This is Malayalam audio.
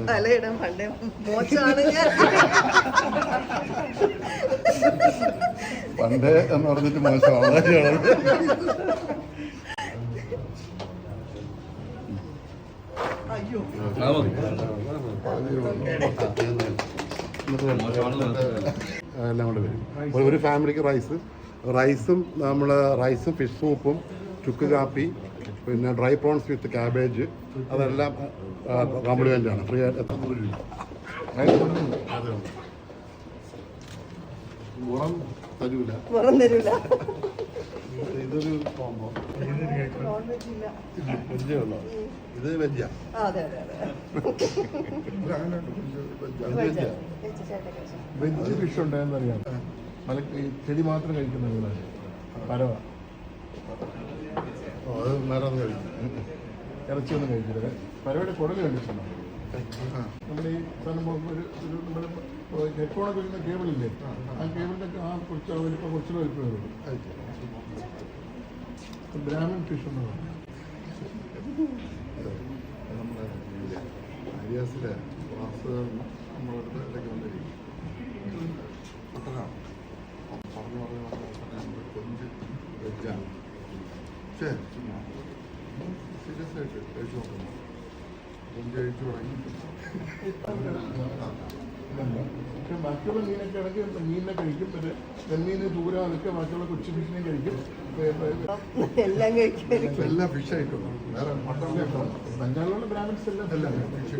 തലയിടാൻ പണ്ടേ മോശമാണ് ഞാൻ. പണ്ടേ എന്ന് പറഞ്ഞിട്ട് മോശമാണ്. അയ്യോ എല്ലാം കൂടെ വരും. ഒരു ഫാമിലിക്ക് റൈസും നമ്മൾ റൈസും ഫിഷ് സൂപ്പും ചുക്ക് കാപ്പി പിന്നെ ഡ്രൈ പ്രോൺസ് വിത്ത് ക്യാബേജ് അതെല്ലാം കോംപ്ലിമെൻ്റ് ആണ്. ഫ്രീ ആയിട്ട് 100 രൂപ. പുറം തരൂല. ഇതൊരു കോമ്പോ. വെജേ ഉള്ളൂ. ഇത് വെജാ. വെജ് ഫിഷ് ഉണ്ടായെന്ന് അറിയാം. ചെടി മാത്രം കഴിക്കുന്ന വീടാണ് പരവ. അത് നേരം കഴിക്കും. ഇറച്ചിയൊന്നും കഴിക്കില്ല. പരവയുടെ കുടൽ കണ്ടിട്ടുണ്ടോ? നമ്മുടെ ഈ നമ്മുടെ ഹെഡ്ഫോണൊക്കെ വരുന്ന കേബിളില്ലേ, ആ കേബിളിൻ്റെ ആ കുറച്ച് വലിപ്പം കുറച്ചുകൂടെ വലിപ്പം വരുള്ളൂ. ബ്രാഹ്മൺ ഫിഷ് എന്ന് പറഞ്ഞു നമ്മുടെ അരിയാസിലെ വാസ് നമ്മളടുത്ത് ഇടയ്ക്ക് വന്നിരിക്കും. പറഞ്ഞു കൊഞ്ച് വെജാണ്. പക്ഷേ സീരിയസ് ആയിട്ട് കഴിച്ചു നോക്കുന്നു. കൊഞ്ച് കഴിച്ചു തുടങ്ങി. പക്ഷെ ബാക്കിയുള്ള മീനൊക്കെ ഇടയ്ക്ക് മീനിനെ കഴിക്കും. പിന്നെ ചെമ്മീന് ചൂര അതൊക്കെ ബാക്കിയുള്ള കൊച്ചു ഫിഷിനെയും കഴിക്കും. എല്ലാം കഴിക്കും. എല്ലാം ഫിഷ് ആയിട്ടുണ്ട്. വേറെ മട്ടൺ ബംഗാളിലുള്ള ബ്രാഹ്മിൻസ് എല്ലാം ഫിഷ്